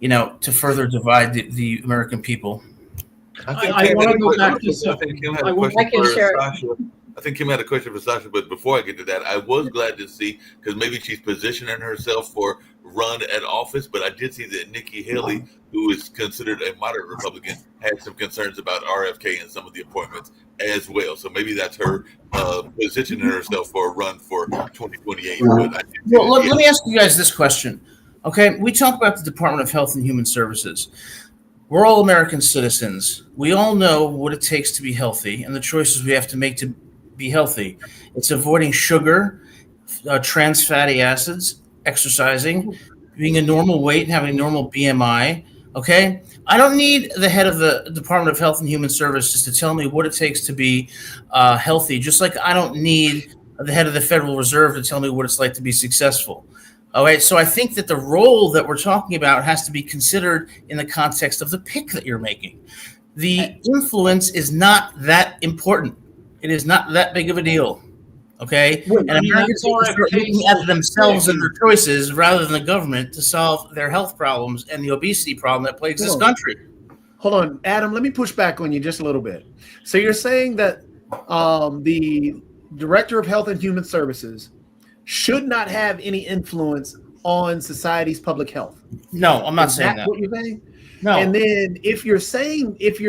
Speaker 7: divide the American people.
Speaker 2: I want to go back to something.
Speaker 1: I think Kim had a question for Sasha, but before I get to that, I was glad to see, because maybe she's positioning herself for run at office, but I did see that Nikki Haley, who is considered a moderate Republican, had some concerns about RFK and some of the appointments as well. So maybe that's her positioning herself for a run for 2028.
Speaker 7: Well, let me ask you guys this question. Okay, we talk about the Department of Health and Human Services. We're all American citizens. We all know what it takes to be healthy and the choices we have to make to be healthy. It's avoiding sugar, trans fatty acids, exercising, being a normal weight, and having a normal BMI. Okay, I don't need the head of the Department of Health and Human Services to tell me what it takes to be healthy, just like I don't need the head of the Federal Reserve to tell me what it's like to be successful. All right, so I think that the role that we're talking about has to be considered in the context of the pick that you're making. The influence is not that important. It is not that big of a deal. Okay, and Americans are looking at themselves and their choices rather than the government to solve their health problems and the obesity problem that plagues this country.
Speaker 3: Hold on, Adam. Let me push back on you just a little bit. So you're saying that the Director of Health and Human Services should not have any influence on society's public health?
Speaker 7: No, I'm not saying that.
Speaker 3: What you're saying?
Speaker 7: No.
Speaker 3: And then if you're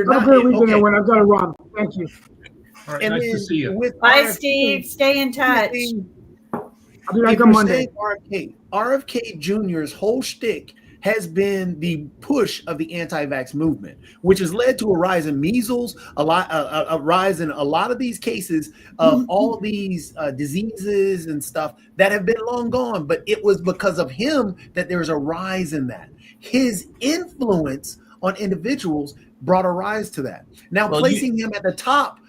Speaker 6: not, when I've got it wrong. Thank you.
Speaker 2: All right, nice to see you.
Speaker 5: Bye, Steve. Stay in touch.
Speaker 6: I'll be back on Monday.
Speaker 3: RFK Jr.'s whole shtick has been the push of the anti-vax movement, which has led to a rise in measles, a rise in a lot of these cases of all these diseases and stuff that have been long gone. But it was because of him that there's a rise in that. His influence on individuals brought a rise to that. Now, placing him at the top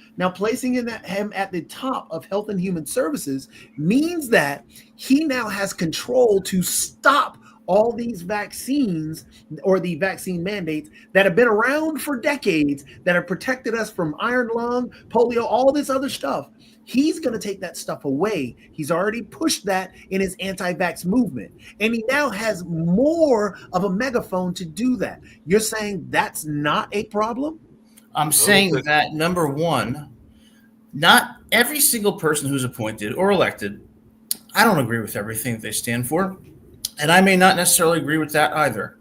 Speaker 3: of Health and Human Services means that he now has control to stop all these vaccines or the vaccine mandates that have been around for decades that have protected us from iron lung, polio, all this other stuff. He's going to take that stuff away. He's already pushed that in his anti-vax movement. And he now has more of a megaphone to do that. You're saying that's not a problem?
Speaker 7: I'm saying that, number one, not every single person who's appointed or elected, I don't agree with everything that they stand for. And I may not necessarily agree with that either.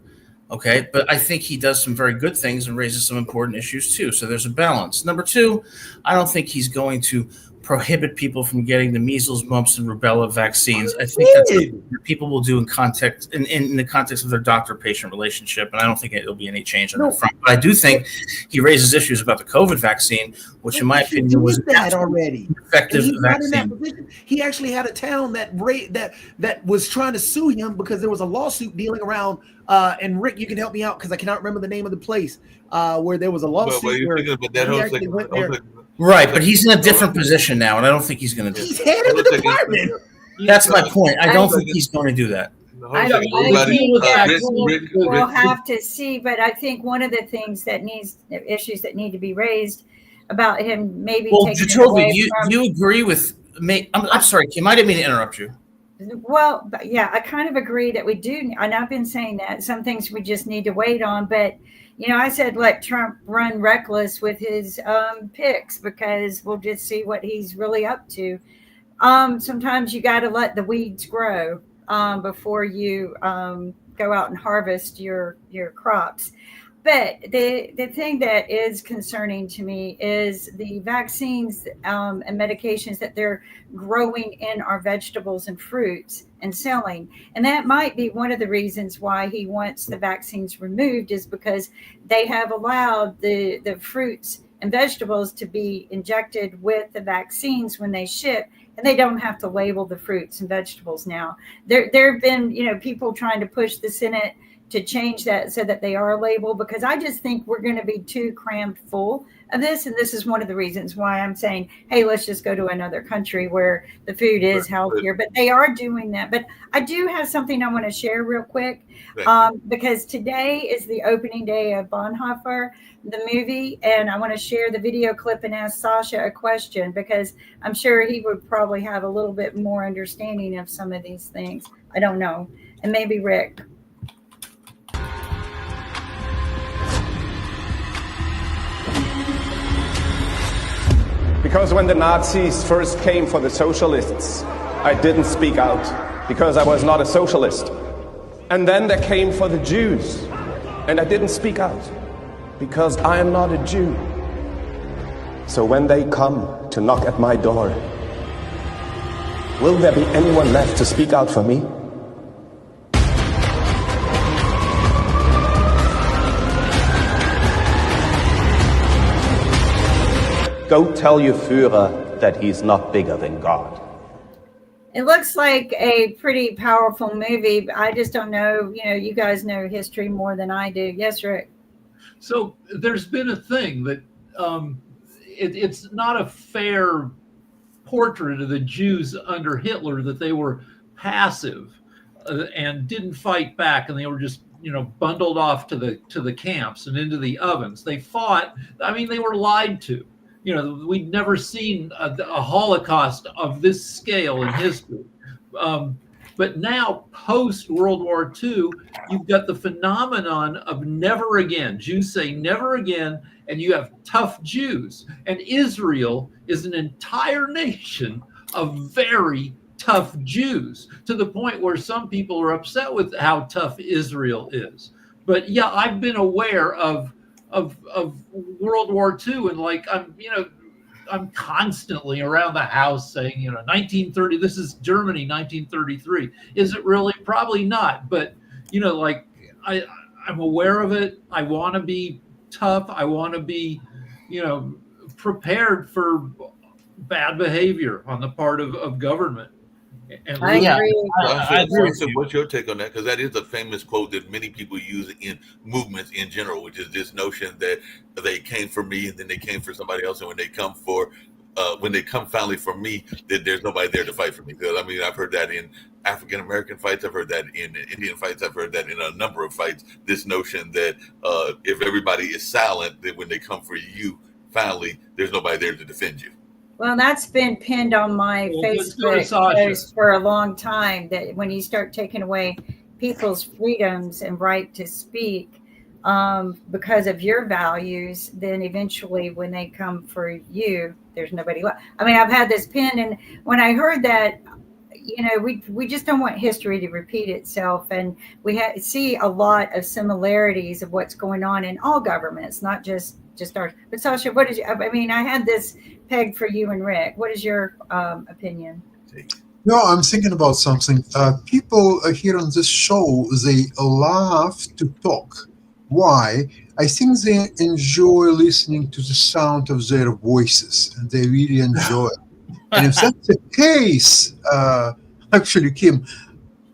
Speaker 7: Okay. But I think he does some very good things and raises some important issues too. So there's a balance. Number two, I don't think he's going to prohibit people from getting the measles, mumps, and rubella vaccines. I think that's something that people will do in the context of their doctor-patient relationship, and I don't think there'll be any change on that front. But I do think he raises issues about the COVID vaccine, which in my opinion was
Speaker 3: that already
Speaker 7: effective vaccine.
Speaker 3: He actually had a town that was trying to sue him because there was a lawsuit dealing around. And Rick, you can help me out because I cannot remember the name of the place where there was a lawsuit.
Speaker 7: Right, but he's in a different position now, and I don't think he's going to do it.
Speaker 3: He's head of the department.
Speaker 7: That's my point. I don't think he's going to do that.
Speaker 5: We'll have to see, but I think one of the issues that need to be raised about him maybe
Speaker 7: Well,
Speaker 5: taking it
Speaker 7: Jacoby,
Speaker 5: away
Speaker 7: you
Speaker 5: from.
Speaker 7: you agree with me? I'm sorry, Kim. I didn't mean to interrupt you.
Speaker 5: Well, but yeah, I kind of agree that we do, and I've been saying that some things we just need to wait on. But I said let Trump run reckless with his picks because we'll just see what he's really up to. Sometimes you got to let the weeds grow before you go out and harvest your crops. But the thing that is concerning to me is the vaccines and medications that they're growing in our vegetables and fruits and selling. And that might be one of the reasons why he wants the vaccines removed, is because they have allowed the fruits and vegetables to be injected with the vaccines when they ship, and they don't have to label the fruits and vegetables now. There have been, people trying to push the Senate to change that so that they are labeled, because I just think we're going to be too crammed full of this. And this is one of the reasons why I'm saying, hey, let's just go to another country where the food is healthier. But they are doing that. But I do have something I want to share real quick, because today is the opening day of Bonhoeffer, the movie. And I want to share the video clip and ask Sasha a question, because I'm sure he would probably have a little bit more understanding of some of these things. I don't know. And maybe Rick.
Speaker 8: Because when the Nazis first came for the socialists, I didn't speak out because I was not a socialist. And then they came for the Jews, and I didn't speak out because I am not a Jew. So when they come to knock at my door, will there be anyone left to speak out for me? Go tell your Führer that he's not bigger than God.
Speaker 5: It looks like a pretty powerful movie. But I just don't know. You guys know history more than I do. Yes, Rick.
Speaker 2: So there's been a thing that it's not a fair portrait of the Jews under Hitler, that they were passive and didn't fight back, and they were just bundled off to the camps and into the ovens. They fought. I mean, they were lied to. We'd never seen a Holocaust of this scale in history. But now, post World War II, you've got the phenomenon of never again. Jews say never again, and you have tough Jews. And Israel is an entire nation of very tough Jews, to the point where some people are upset with how tough Israel is. But yeah, I've been aware of World War II, and I'm constantly around the house saying, 1930, this is Germany, 1933. Is it really? Probably not. But, I'm aware of it. I want to be tough. I want to be, prepared for bad behavior on the part of government. And
Speaker 5: I agree.
Speaker 7: I agree.
Speaker 1: So what's your take on that? Because that is a famous quote that many people use in movements in general, which is this notion that they came for me and then they came for somebody else, and when they come finally for me, that there's nobody there to fight for me. Because I've heard that in African American fights, I've heard that in Indian fights, I've heard that in a number of fights. This notion that if everybody is silent, then when they come for you, finally, there's nobody there to defend you.
Speaker 5: Well, that's been pinned on my Facebook post for a long time, that when you start taking away people's freedoms and right to speak because of your values, then eventually when they come for you, there's nobody left. I've had this pinned, and when I heard that, we just don't want history to repeat itself. And we see a lot of similarities of what's going on in all governments, not just ours. But Sasha, I had this pegged for you and Rick. What is your opinion?
Speaker 4: No, I'm thinking about something. People here on this show, they love to talk. Why? I think they enjoy listening to the sound of their voices, and they really enjoy it. And if that's the case, actually, Kim,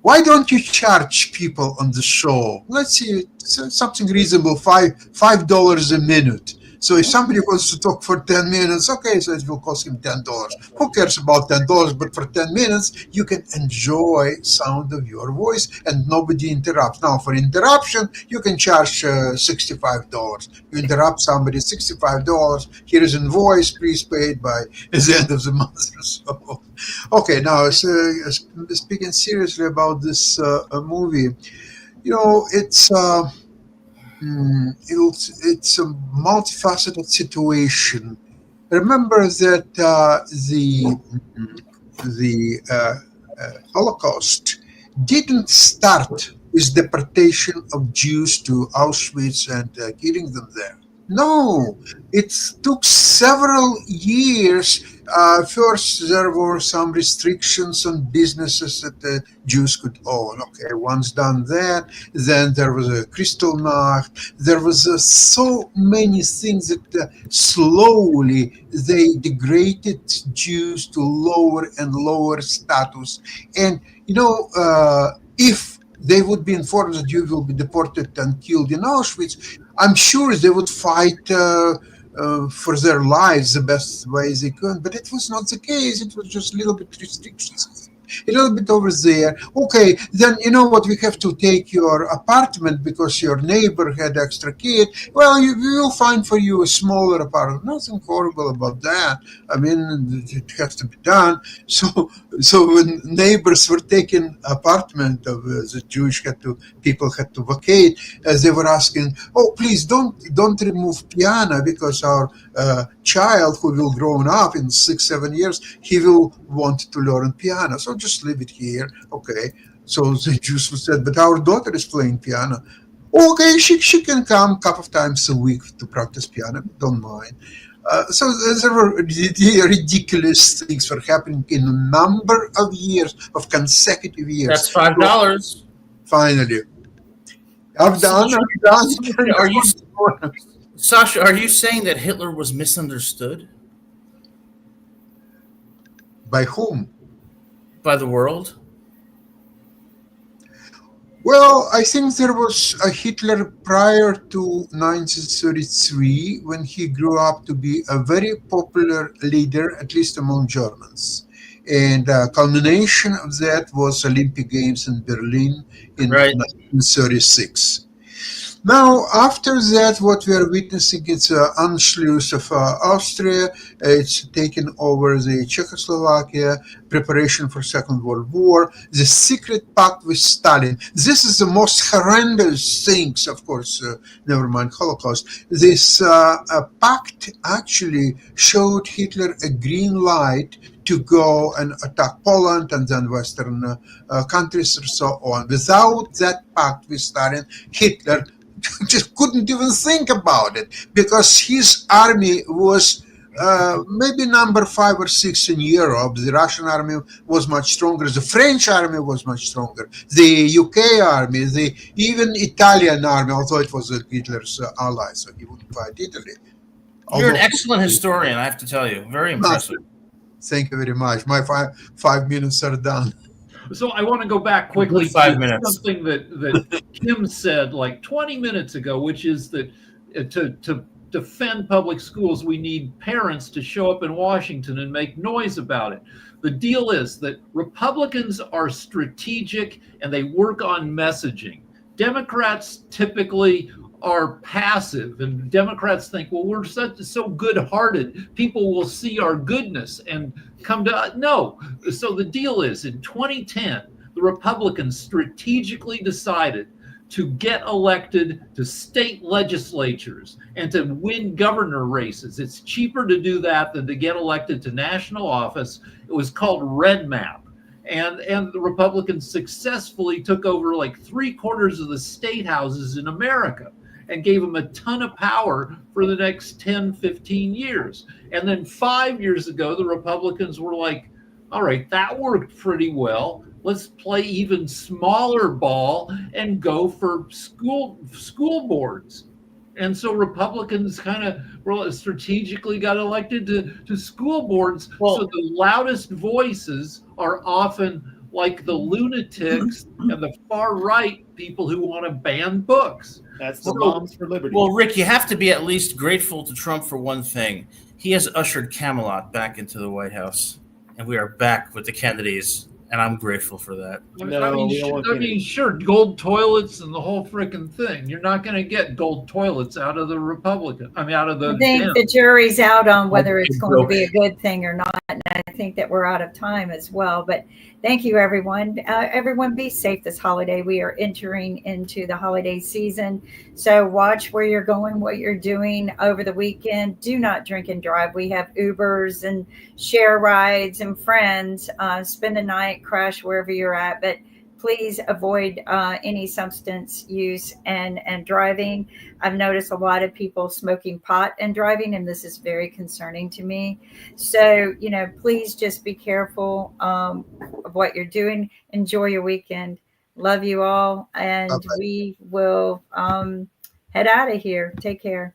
Speaker 4: why don't you charge people on the show? Let's see, something reasonable, $5 a minute, So if somebody wants to talk for 10 minutes, okay, so it will cost him $10. Who cares about $10? But for 10 minutes, you can enjoy sound of your voice and nobody interrupts. Now, for interruption, you can charge $65. You interrupt somebody, $65. Here is an invoice, please pay it by the end of the month or so. Okay, now speaking seriously about this movie, it's it's a multifaceted situation. Remember that the Holocaust didn't start with deportation of Jews to Auschwitz and killing them there. No, it took several years. First, there were some restrictions on businesses that the Jews could own. Okay, once done that, then there was a Kristallnacht. There was so many things that slowly they degraded Jews to lower and lower status. And, if they would be informed that you will be deported and killed in Auschwitz, I'm sure they would fight for their lives the best way they could. But it was not the case. It was just a little bit restrictions, a little bit over there. Okay, then you know what? We have to take your apartment because your neighbor had extra kid. Well, we will find for you a smaller apartment. Nothing horrible about that. I mean, it has to be done. So when neighbors were taking apartment of the Jewish people had to vacate, they were asking, "Oh, please don't remove piano because our child who will grow up in 6-7 years, he will want to learn piano. So just leave it here." Okay. So the Jews said, "But our daughter is playing piano." Okay, she can come a couple of times a week to practice piano. Don't mind. So there were ridiculous things were happening in a number of years, of consecutive years.
Speaker 7: That's $5.
Speaker 4: Finally. I'm done.
Speaker 7: Sasha, are you saying that Hitler was misunderstood?
Speaker 4: By whom?
Speaker 7: By the world?
Speaker 4: Well, I think there was a Hitler prior to 1933 when he grew up to be a very popular leader, at least among Germans. And culmination of that was Olympic Games in Berlin in 1936. Now, after that, what we are witnessing is Anschluss of Austria. It's taken over the Czechoslovakia, preparation for Second World War, the secret pact with Stalin. This is the most horrendous things, of course, never mind Holocaust. This pact actually showed Hitler a green light to go and attack Poland and then Western countries or so on. Without that pact with Stalin, Hitler just couldn't even think about it because his army was maybe number 5 or 6 in Europe. The Russian army was much stronger. The French army was much stronger. The UK army, the even Italian army, although it was Hitler's ally, so he wouldn't fight Italy.
Speaker 7: You're an excellent historian, I have to tell you. Very impressive.
Speaker 4: Thank you very much. My 5 minutes are done.
Speaker 2: So I want to go back quickly to something that Kim said like 20 minutes ago, which is that to defend public schools, we need parents to show up in Washington and make noise about it. The deal is that Republicans are strategic and they work on messaging. Democrats typically are passive, and Democrats think, well, we're so good-hearted, people will see our goodness and come to us. No. So the deal is, in 2010, the Republicans strategically decided to get elected to state legislatures and to win governor races. It's cheaper to do that than to get elected to national office. It was called Red Map. And the Republicans successfully took over like 3/4 of the state houses in America and gave them a ton of power for the next 10, 15 years. And then 5 years ago, the Republicans were like, all right, that worked pretty well. Let's play even smaller ball and go for school boards. And so Republicans kind of strategically got elected to school boards. So the loudest voices are often like the lunatics and the far right people who want to ban books.
Speaker 3: That's the
Speaker 7: So-
Speaker 3: Moms for Liberty.
Speaker 7: Well, Rick, you have to be at least grateful to Trump for one thing. He has ushered Camelot back into the White House, and we are back with the Kennedys, and I'm grateful for that.
Speaker 3: No, we don't want Kennedy.
Speaker 2: sure, gold toilets and the whole freaking thing. You're not going to get gold toilets out of the Republican. I mean, out of the.
Speaker 5: I think
Speaker 2: Dem-
Speaker 5: the jury's out on whether it's
Speaker 7: Okay,
Speaker 5: going to be a good thing or not. And I think that we're out of time as well. But thank you, everyone. Everyone be safe this holiday. We are entering into the holiday season. So watch where you're going, what you're doing over the weekend. Do not drink and drive. We have Ubers and share rides and friends. Spend the night, crash wherever you're at. But please avoid any substance use and driving. I've noticed a lot of people smoking pot and driving, and this is very concerning to me. So, please just be careful of what you're doing. Enjoy your weekend. Love you all, and
Speaker 4: Bye-bye.
Speaker 5: we will head out of here. Take care.